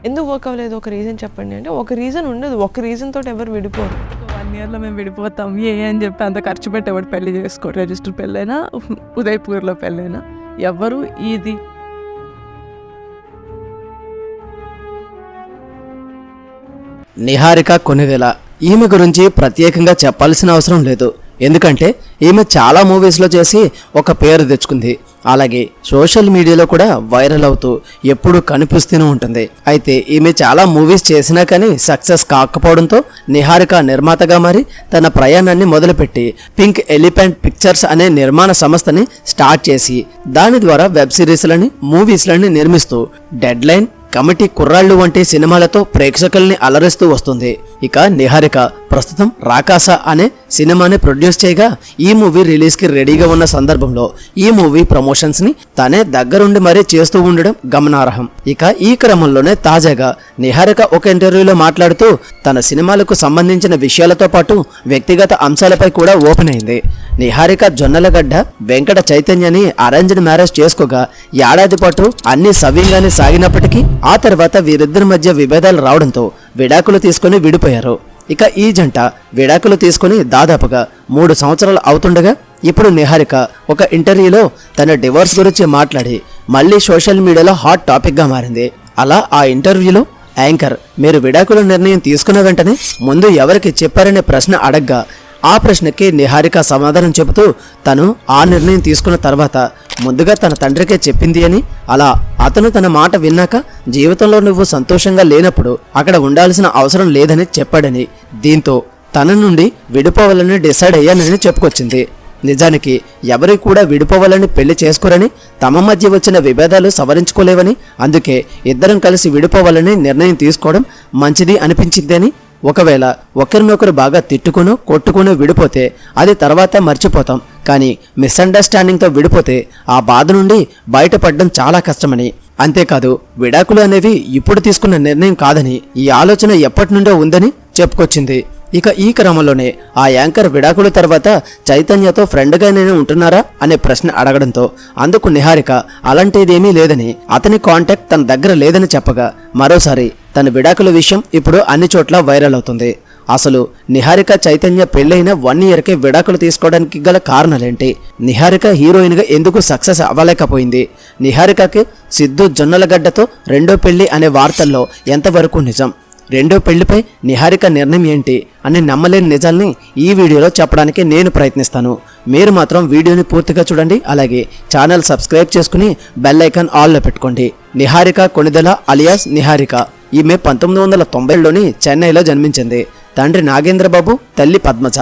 ఎందుకు వర్క్ అవ్వలేదు ఒక రీజన్ చెప్పండి అంటే ఒక రీజన్ ఉండదు. ఒక రీజన్ తోటి ఎవరు విడిపోరు. 1 yearలో మేము విడిపోతాం అని చెప్పి అంత ఖర్చు పెట్టి ఎవరు పెళ్లి చేసుకోరు. రిజిస్టర్ పెళ్ళైనా ఉదయపూర్లో పెళ్ళైనా ఎవరు ఇది నిహారిక కొణిదెల ఈమె గురించి ప్రత్యేకంగా చెప్పాల్సిన అవసరం లేదు. ఎందుకంటే ఈమె చాలా మూవీస్లో చేసి ఒక పేరు తెచ్చుకుంది. అలాగే సోషల్ మీడియాలో కూడా వైరల్ అవుతూ ఎప్పుడూ కనిపిస్తూనే ఉంటుంది. అయితే ఈమె చాలా మూవీస్ చేసినా కానీ సక్సెస్ కాకపోవడంతో నిహారిక నిర్మాతగా మారి తన ప్రయాణాన్ని మొదలుపెట్టి పింక్ ఎలిఫెంట్ పిక్చర్స్ అనే నిర్మాణ సంస్థని స్టార్ట్ చేసి దాని ద్వారా వెబ్ సిరీస్లని మూవీస్లని నిర్మిస్తూ డెడ్ లైన్, కమిటీ కుర్రాళ్ళు వంటి సినిమాలతో ప్రేక్షకుల్ని అలరిస్తూ వస్తుంది. ఇక నిహారిక ప్రస్తుతం రాకాస అనే సినిమాని ప్రొడ్యూస్ చేయగా ఈ మూవీ రిలీజ్ కి రెడీగా ఉన్న సందర్భంలో ఈ మూవీ ప్రమోషన్స్ ని తనే దగ్గరుండి మరీ చేస్తూ ఉండడం గమనార్హం. ఇక ఈ క్రమంలోనే తాజాగా నిహారిక ఒక ఇంటర్వ్యూలో మాట్లాడుతూ తన సినిమాలకు సంబంధించిన విషయాలతో పాటు వ్యక్తిగత అంశాలపై కూడా ఓపెన్ అయింది. నిహారిక జొన్నలగడ్డ వెంకట చైతన్యని అరేంజ్డ్ మ్యారేజ్ చేసుకోగా ఏడాది పాటు అన్ని సవ్యంగానే సాగినప్పటికీ ఆ తర్వాత వీరిద్దరి మధ్య విభేదాలు రావడంతో విడాకులు తీసుకుని విడిపోయారు. ఇక ఈ జంట విడాకులు తీసుకుని దాదాపుగా 3 సంవత్సరాలు అవుతుండగా ఇప్పుడు నిహారిక ఒక ఇంటర్వ్యూలో తన డివోర్స్ గురించి మాట్లాడి మళ్ళీ సోషల్ మీడియాలో హాట్ టాపిక్గా మారింది. అలా ఆ ఇంటర్వ్యూలో యాంకర్ మీరు విడాకుల నిర్ణయం తీసుకున్న వెంటనే ముందు ఎవరికి చెప్పారనే ప్రశ్న అడగ్గా ఆ ప్రశ్నకి నిహారిక సమాధానం చెబుతూ తను ఆ నిర్ణయం తీసుకున్న తర్వాత ముందుగా తన తండ్రికే చెప్పింది అని, అలా అతను తన మాట విన్నాక జీవితంలో నువ్వు సంతోషంగా లేనప్పుడు అక్కడ ఉండాల్సిన అవసరం లేదని చెప్పాడని, దీంతో తన నుండి విడిపోవాలని డిసైడ్ అయ్యానని చెప్పుకొచ్చింది. నిజానికి ఎవరి కూడా విడిపోవాలని పెళ్లి చేసుకోరని, తమ మధ్య వచ్చిన విభేదాలు సవరించుకోలేవని, అందుకే ఇద్దరం కలిసి విడిపోవాలని నిర్ణయం తీసుకోవడం మంచిది అనిపించిందని, ఒకవేళ ఒకరినొకరు బాగా తిట్టుకునో కొట్టుకునో విడిపోతే అది తర్వాత మర్చిపోతాం, కానీ మిస్అండర్స్టాండింగ్తో విడిపోతే ఆ బాధ నుండి బయటపడడం చాలా కష్టమని, అంతేకాదు విడాకులు అనేవి ఇప్పుడు తీసుకున్న నిర్ణయం కాదని, ఈ ఆలోచన ఎప్పటి నుండో ఉందని చెప్పుకొచ్చింది. ఇక ఈ క్రమంలోనే ఆ యాంకర్ విడాకుల తర్వాత చైతన్యతో ఫ్రెండ్గా నేను ఉంటున్నారా అనే ప్రశ్న అడగడంతో అందుకు నిహారిక అలాంటిదేమీ లేదని, అతని కాంటాక్ట్ తన దగ్గర లేదని చెప్పగా మరోసారి తన విడాకుల విషయం ఇప్పుడు అన్ని చోట్ల వైరల్ అవుతుంది. అసలు నిహారిక చైతన్య పెళ్ళైన 1 yearకే విడాకులు తీసుకోవడానికి గల కారణాలేంటి? నిహారిక హీరోయిన్గా ఎందుకు సక్సెస్ అవ్వలేకపోయింది? నిహారికకి సిద్ధు జొన్నలగడ్డతో రెండో పెళ్లి అనే వార్తల్లో ఎంతవరకు నిజం? రెండో పెళ్లిపై నిహారిక నిర్ణయం ఏంటి అని నమ్మలేని నిజాల్ని ఈ వీడియోలో చెప్పడానికి నేను ప్రయత్నిస్తాను. మీరు మాత్రం వీడియోని పూర్తిగా చూడండి. అలాగే ఛానల్ సబ్స్క్రైబ్ చేసుకుని బెల్ ఐకాన్ ఆల్లో పెట్టుకోండి. నిహారిక కొణిదెల అలియాస్ నిహారిక ఈమె 1990లోని చెన్నైలో జన్మించింది. తండ్రి నాగేంద్రబాబు, తల్లి పద్మజ.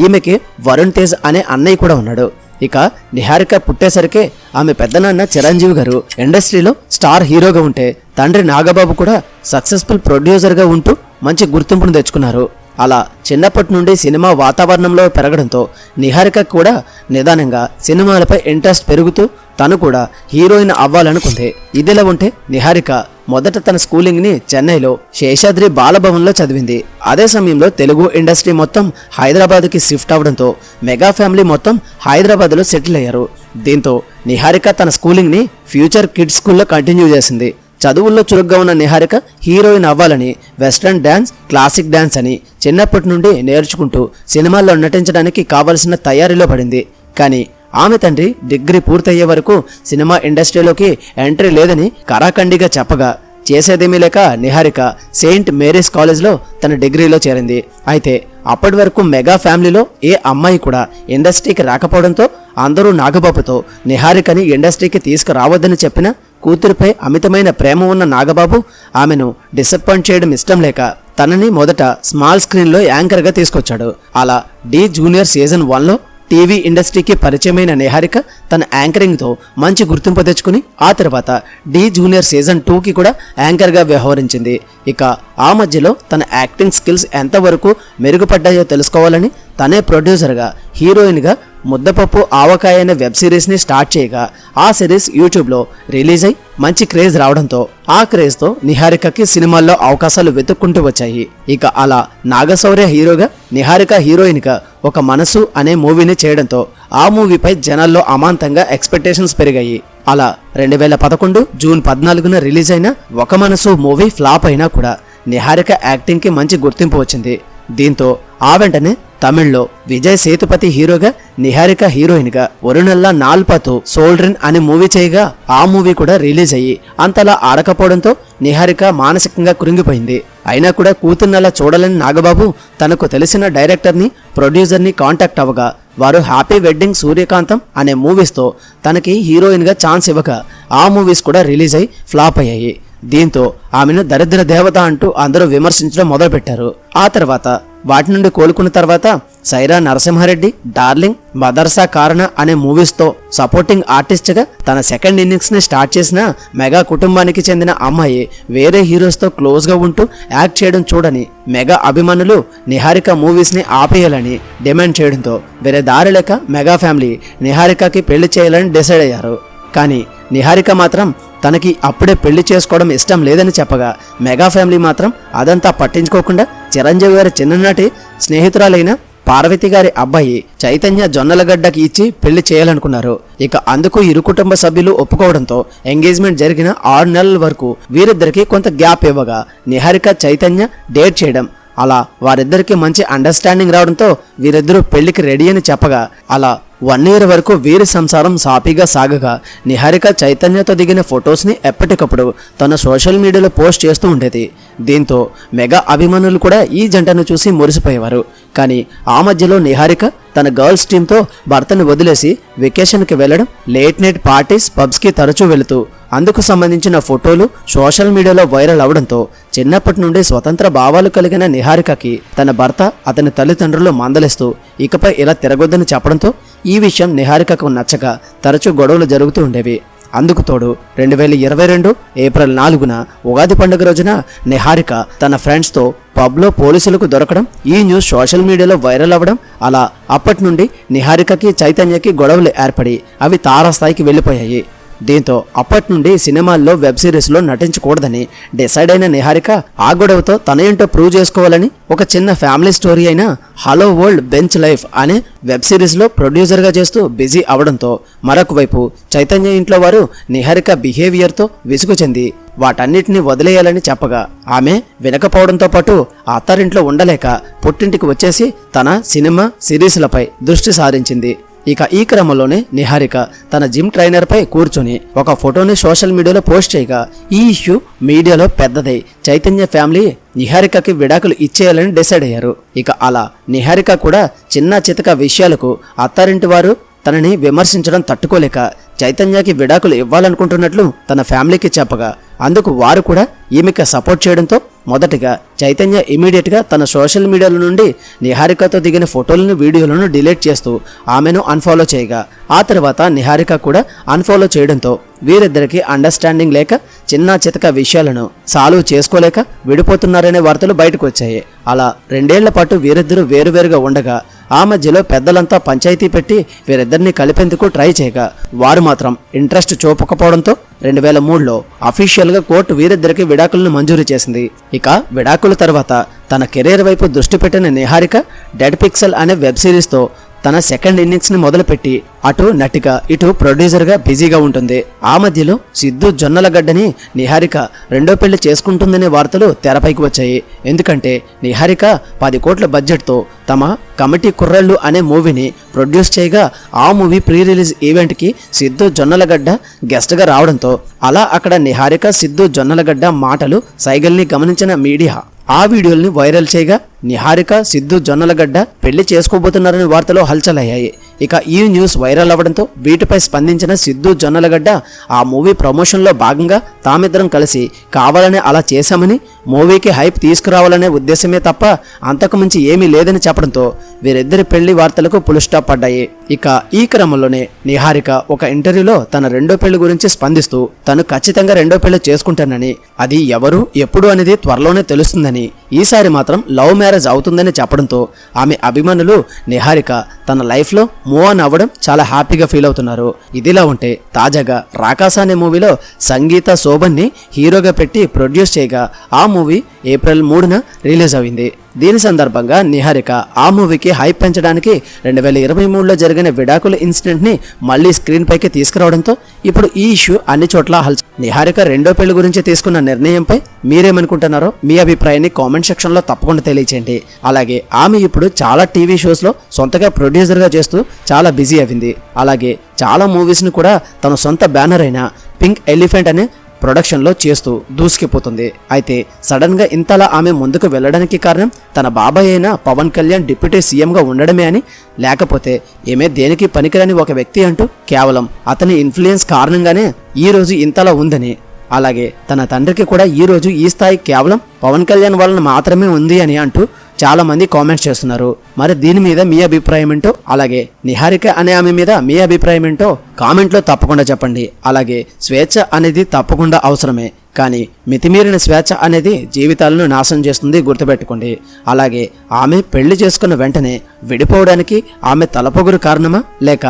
ఈమెకి వరుణ్ తేజ్ అనే అన్నయ్య కూడా ఉన్నాడు. ఇక నిహారిక పుట్టేసరికి ఆమె పెద్దనాన్న చిరంజీవి గారు ఇండస్ట్రీలో స్టార్ హీరోగా ఉంటే తండ్రి నాగబాబు కూడా సక్సెస్ఫుల్ ప్రొడ్యూసర్గా ఉంటూ మంచి గుర్తింపును తెచ్చుకున్నారు. అలా చిన్నప్పటి నుండి సినిమా వాతావరణంలో పెరగడంతో నిహారిక కూడా నిదానంగా సినిమాలపై ఇంట్రెస్ట్ పెరుగుతూ తను కూడా హీరోయిన్ అవ్వాలనుకుంది. ఇదిలా ఉంటే నిహారిక మొదట తన స్కూలింగ్ని చెన్నైలో శేషాద్రి బాలభవన్లో చదివింది. అదే సమయంలో తెలుగు ఇండస్ట్రీ మొత్తం హైదరాబాద్కి షిఫ్ట్ అవడంతో మెగా ఫ్యామిలీ మొత్తం హైదరాబాద్లో సెటిల్ అయ్యారు. దీంతో నిహారిక తన స్కూలింగ్ని ఫ్యూచర్ కిడ్స్ స్కూల్లో కంటిన్యూ చేసింది. చదువుల్లో చురుగ్గా ఉన్న నిహారిక హీరోయిన్ అవ్వాలని వెస్ట్రన్ డ్యాన్స్, క్లాసిక్ డ్యాన్స్ అని చిన్నప్పటి నుండి నేర్చుకుంటూ సినిమాల్లో నటించడానికి కావలసిన తయారీలో పడింది. కానీ ఆమె తండ్రి డిగ్రీ పూర్తయ్యే వరకు సినిమా ఇండస్ట్రీలోకి ఎంట్రీ లేదని కరాఖండిగా చెప్పగా చేసేదేమీ లేక నిహారిక సెయింట్ మేరీస్ కాలేజ్లో తన డిగ్రీలో చేరింది. అయితే అప్పటి వరకు మెగా ఫ్యామిలీలో ఏ అమ్మాయి కూడా ఇండస్ట్రీకి రాకపోవడంతో అందరూ నాగబాబుతో నిహారికని ఇండస్ట్రీకి తీసుకురావద్దని చెప్పినా కూతురిపై అమితమైన ప్రేమ ఉన్న నాగబాబు ఆమెను డిసప్పాయింట్ చేయడం ఇష్టం లేక తనని మొదట స్మాల్ స్క్రీన్లో యాంకర్గా తీసుకొచ్చాడు. అలా డి జూనియర్ సీజన్ 1లో టీవీ ఇండస్ట్రీకి పరిచయమైన నిహారిక తన యాంకరింగ్తో మంచి గుర్తింపు తెచ్చుకుని ఆ తర్వాత డి జూనియర్ సీజన్ 2కి కూడా యాంకర్గా వ్యవహరించింది. ఇక ఆ మధ్యలో తన యాక్టింగ్ స్కిల్స్ ఎంతవరకు మెరుగుపడ్డాయో తెలుసుకోవాలని తనే ప్రొడ్యూసర్గా హీరోయిన్గా ముద్దపప్పు ఆవకాయ అనే వెబ్ సిరీస్ని స్టార్ట్ చేయగా ఆ సిరీస్ యూట్యూబ్లో రిలీజ్ అయి మంచి క్రేజ్ రావడంతో ఆ క్రేజ్తో నిహారికకి సినిమాల్లో అవకాశాలు వెతుక్కుంటూ వచ్చాయి. ఇక అలా నాగశౌర్య హీరోగా నిహారిక హీరోయిన్గా ఒక మనసు అనే మూవీని చేయడంతో ఆ మూవీపై జనాల్లో అమాంతంగా ఎక్స్పెక్టేషన్స్ పెరిగాయి. అలా 2011 జూన్ 14న రిలీజ్ అయిన ఒక మనసు మూవీ ఫ్లాప్ అయినా కూడా నిహారిక యాక్టింగ్కి మంచి గుర్తింపు వచ్చింది. దీంతో ఆ వెంటనే తమిళ్లో విజయ్ సేతుపతి హీరోగా, నిహారిక హీరోయిన్గా ఒరునెల్లా నాల్పతో సోల్డ్రిన్ అనే మూవీ చేయగా ఆ మూవీ కూడా రిలీజ్ అయ్యి అంతలా ఆడకపోవడంతో నిహారిక మానసికంగా కృంగిపోయింది. అయినా కూడా కూతుర్నలా చూడాలని నాగబాబు తనకు తెలిసిన డైరెక్టర్ని, ప్రొడ్యూసర్ని కాంటాక్ట్ అవ్వగా వారు హ్యాపీ వెడ్డింగ్ సూర్యకాంతం అనే మూవీస్తో తనకి హీరోయిన్గా ఛాన్స్ ఇవ్వగా ఆ మూవీస్ కూడా రిలీజ్ అయి ఫ్లాప్ అయ్యాయి. దీంతో ఆమెను దరిద్ర దేవత అంటూ అందరూ విమర్శించడం మొదలుపెట్టారు. ఆ తర్వాత వాటి నుండి కోలుకున్న తర్వాత సైరా నరసింహారెడ్డి, డార్లింగ్, మదర్సా కారణ అనే మూవీస్తో సపోర్టింగ్ ఆర్టిస్ట్గా తన సెకండ్ ఇన్నింగ్స్ని స్టార్ట్ చేసిన మెగా కుటుంబానికి చెందిన అమ్మాయి వేరే హీరోస్తో క్లోజ్గా ఉంటూ యాక్ట్ చేయడం చూడని మెగా అభిమానులు నిహారిక మూవీస్ని ఆపేయాలని డిమాండ్ చేయడంతో వేరే దారి లేక మెగా ఫ్యామిలీ నిహారికకి పెళ్లి చేయాలని డిసైడ్ అయ్యారు. కానీ నిహారిక మాత్రం తనకి అప్పుడే పెళ్లి చేసుకోవడం ఇష్టం లేదని చెప్పగా మెగా ఫ్యామిలీ మాత్రం అదంతా పట్టించుకోకుండా చిరంజీవి గారి చిన్ననాటి స్నేహితురాలైన పార్వతి గారి అబ్బాయి చైతన్య జొన్నలగడ్డకి ఇచ్చి పెళ్లి చేయాలనుకున్నారు. ఇక అందుకు ఇరు కుటుంబ సభ్యులు ఒప్పుకోవడంతో ఎంగేజ్మెంట్ జరిగిన 6 నెలల వరకు వీరిద్దరికి కొంత గ్యాప్ ఇవ్వగా నిహారిక చైతన్య డేట్ చేయడం, అలా వారిద్దరికి మంచి అండర్స్టాండింగ్ రావడంతో వీరిద్దరూ పెళ్లికి రెడీ అని చెప్పగా అలా 1 year వరకు వీరి సంసారం సాఫీగా సాగగా నిహారిక చైతన్యతో దిగిన ఫొటోస్ని ఎప్పటికప్పుడు తన సోషల్ మీడియాలో పోస్ట్ చేస్తూ ఉండేది. దీంతో మెగా అభిమానులు కూడా ఈ జంటను చూసి మురిసిపోయేవారు. కానీ ఆ మధ్యలో నిహారిక తన గర్ల్స్ టీంతో భర్తను వదిలేసి వెకేషన్కి వెళ్లడం, లేట్ నైట్ పార్టీస్, పబ్స్కి తరచూ వెళుతూ అందుకు సంబంధించిన ఫోటోలు సోషల్ మీడియాలో వైరల్ అవడంతో చిన్నప్పటి నుండి స్వతంత్ర భావాలు కలిగిన నిహారికకి తన భర్త, అతని తల్లిదండ్రులు మందలిస్తూ ఇకపై ఇలా తిరగొద్దని చెప్పడంతో ఈ విషయం నిహారికకు నచ్చక తరచూ గొడవలు జరుగుతూ ఉండేవి. అందుకు తోడు 2022 ఏప్రిల్ 4న ఉగాది పండుగ రోజున నిహారిక తన ఫ్రెండ్స్తో పబ్లో పోలీసులకు దొరకడం, ఈ న్యూస్ సోషల్ మీడియాలో వైరల్ అవ్వడం, అలా అప్పటి నుండి నిహారికకి చైతన్యకి గొడవలు ఏర్పడి అవి తారాస్థాయికి వెళ్ళిపోయాయి. దీంతో అప్పటి నుండి సినిమాల్లో, వెబ్ సిరీస్లో నటించకూడదని డిసైడ్ అయిన నిహారిక ఆ గొడవతో తన ఏంటో ప్రూవ్ చేసుకోవాలని ఒక చిన్న ఫ్యామిలీ స్టోరీ అయిన హలో వరల్డ్ బెంచ్ లైఫ్ అనే వెబ్ సిరీస్లో ప్రొడ్యూసర్గా చేస్తూ బిజీ అవడంతో మరొక వైపు చైతన్య ఇంట్లో వారు నిహారిక బిహేవియర్తో విసుగు చెంది వాటన్నిటిని వదిలేయాలని చెప్పగా ఆమె వినకపోవడంతో పాటు అత్తారింట్లో ఉండలేక పుట్టింటికి వచ్చేసి తన సినిమా, సిరీస్లపై దృష్టి సారించింది. ఇక ఈ క్రమంలోనే నిహారిక తన జిమ్ ట్రైనర్పై కూర్చొని ఒక ఫోటోని సోషల్ మీడియాలో పోస్ట్ చేయగా ఈ ఇష్యూ మీడియాలో పెద్దదై చైతన్య ఫ్యామిలీ నిహారికకి విడాకులు ఇచ్చేయాలని డిసైడ్ అయ్యారు. ఇక అలా నిహారిక కూడా చిన్న చితక విషయాలకు అత్తారింటి వారు తనని విమర్శించడం తట్టుకోలేక చైతన్యకి విడాకులు ఇవ్వాలనుకుంటున్నట్లు తన ఫ్యామిలీకి చెప్పగా అందుకు వారు కూడా ఈమెకి సపోర్ట్ చేయడంతో మొదటిగా చైతన్య ఇమీడియట్గా తన సోషల్ మీడియాల నుండి నిహారికతో దిగిన ఫోటోలను, వీడియోలను డిలీట్ చేస్తూ ఆమెను అన్ఫాలో చేయగా ఆ తర్వాత నిహారిక కూడా అన్ఫాలో చేయడంతో వీరిద్దరికీ అండర్స్టాండింగ్ లేక చిన్న చితక విషయాలను సాల్వ్ చేసుకోలేక విడిపోతున్నారనే వార్తలు బయటకు వచ్చాయి. అలా 2 ఏళ్ల పాటు వీరిద్దరూ వేరువేరుగా ఉండగా ఆ మధ్యలో పెద్దలంతా పంచాయతీ పెట్టి వీరిద్దరిని కలిపేందుకు ట్రై చేయగా వారు మాత్రం ఇంట్రెస్ట్ చూపకపోవడంతో 2003లో అఫీషియల్గా కోర్టు వీరిద్దరికి విడాకులను మంజూరు చేసింది. ఇక విడాకుల తర్వాత తన కెరీర్ వైపు దృష్టి పెట్టిన నిహారిక డెడ్ పిక్సెల్ అనే వెబ్ సిరీస్తో తన సెకండ్ ఇన్నింగ్స్ని మొదలుపెట్టి అటు నటిగా ఇటు ప్రొడ్యూసర్గా బిజీగా ఉంటుంది. ఆ మధ్యలో సిద్ధు జొన్నలగడ్డని నిహారిక రెండో పెళ్లి చేసుకుంటుందనే వార్తలు తెరపైకి వచ్చాయి. ఎందుకంటే నిహారిక 10 కోట్ల బడ్జెట్తో తమ కమిటీ కుర్రాళ్ళు అనే మూవీని ప్రొడ్యూస్ చేయగా ఆ మూవీ ప్రీ రిలీజ్ ఈవెంట్కి సిద్ధు జొన్నలగడ్డ గెస్ట్గా రావడంతో అలా అక్కడ నిహారిక, సిద్ధు జొన్నలగడ్డ మాటలు, సైగల్ని గమనించిన మీడియా ఆ వీడియోల్ని వైరల్ చేయగా నిహారిక, సిద్ధు జొన్నలగడ్డ పెళ్లి చేసుకోబోతున్నారనే వార్తలు హల్చలయ్యాయి. ఇక ఈ న్యూస్ వైరల్ అవ్వడంతో వీటిపై స్పందించిన సిద్ధు జొన్నలగడ్డ ఆ మూవీ ప్రమోషన్లో భాగంగా తామిద్దరం కలిసి కావాలనే అలా చేశామని, మూవీకి హైప్ తీసుకురావాలనే ఉద్దేశమే తప్ప అంతకుమించి ఏమీ లేదని చెప్పడంతో వీరిద్దరి పెళ్లి వార్తలకు పుల్ స్టాప్ పడ్డాయి. ఇక ఈ క్రమంలోనే నిహారిక ఒక ఇంటర్వ్యూలో తన రెండో పెళ్లి గురించి స్పందిస్తూ తను ఖచ్చితంగా రెండో పెళ్లి చేసుకుంటానని, అది ఎవరు ఎప్పుడు అనేది త్వరలోనే తెలుస్తుందని, ఈసారి మాత్రం లవ్ మ్యారేజ్ అవుతుందని చెప్పడంతో ఆమె అభిమానులు నిహారిక తన లైఫ్లో మూవ్ ఆన్ అవ్వడం చాలా హ్యాపీగా ఫీల్ అవుతున్నారు. ఇదిలా ఉంటే తాజాగా రాకాస అనే మూవీలో సంగీత శోభన్ని హీరోగా పెట్టి ప్రొడ్యూస్ చేయగా ఆ మూవీ ఏప్రిల్ 3న రిలీజ్ అయింది. దీని సందర్భంగా నిహారిక ఆ మూవీకి హైప్ పెంచడానికి 2023లో జరిగిన విడాకుల ఇన్సిడెంట్ని మళ్ళీ స్క్రీన్ పైకి తీసుకురావడంతో ఇప్పుడు ఈ ఇష్యూ అన్ని చోట్ల నిహారిక రెండో పెళ్లి గురించి తీసుకున్న నిర్ణయంపై మీరేమనుకుంటున్నారో మీ అభిప్రాయాన్ని కామెంట్ సెక్షన్లో తప్పకుండా తెలియచేయండి. అలాగే ఆమె ఇప్పుడు చాలా టీవీ షోస్లో సొంతగా ప్రొడ్యూసర్గా చేస్తూ చాలా బిజీ అయింది. అలాగే చాలా మూవీస్ని కూడా తన సొంత బ్యానర్ అయిన పింక్ ఎలిఫెంట్ అనే ప్రొడక్షన్లో చేస్తూ దూసుకుపోతుంది. అయితే సడన్గా ఇంతలా ఆమె ముందుకు వెళ్ళడానికి కారణం తన బాబాయ్ అయిన పవన్ కళ్యాణ్ డిప్యూటీ సీఎంగా ఉండడమే అని, లేకపోతే ఏమే దేనికి పనికిరాని ఒక వ్యక్తి అంటూ కేవలం అతని ఇన్ఫ్లుయెన్స్ కారణంగానే ఈరోజు ఇంతలా ఉందని, అలాగే తన తండ్రికి కూడా ఈరోజు ఈ స్థాయి కేవలం పవన్ కళ్యాణ్ వలన మాత్రమే ఉంది అని అంటూ చాలా మంది కామెంట్స్ చేస్తున్నారు. మరి దీని మీద మీ అభిప్రాయం ఏంటో, అలాగే నిహారిక అనే ఆమె మీద మీ అభిప్రాయం ఏంటో కామెంట్లో తప్పకుండా చెప్పండి. అలాగే స్వేచ్ఛ అనేది తప్పకుండా అవసరమే, కానీ మితిమీరిన స్వేచ్ఛ అనేది జీవితాలను నాశనం చేస్తుంది, గుర్తుపెట్టుకోండి. అలాగే ఆమె పెళ్లి చేసుకున్న వెంటనే విడిపోవడానికి ఆమె తలపొగురు కారణమా, లేక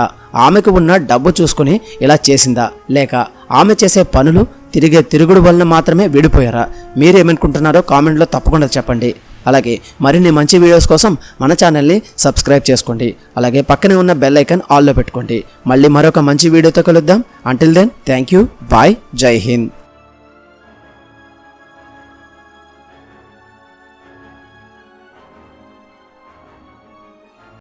ఆమెకు ఉన్న డబ్బు చూసుకుని ఇలా చేసిందా, లేక ఆమె చేసే పనులు తిరిగే తిరుగుడు వలన మాత్రమే విడిపోయారా? మీరేమనుకుంటున్నారో కామెంట్లో తప్పకుండా చెప్పండి. అలాగే మరిన్ని మంచి వీడియోస్ కోసం మన ఛానల్ని సబ్స్క్రైబ్ చేసుకోండి. అలాగే పక్కనే ఉన్న బెల్ ఐకాన్ ఆల్లో పెట్టుకోండి. మళ్ళీ మరొక మంచి వీడియోతో కలుద్దాం. Until then thank you, bye, జై హింద్.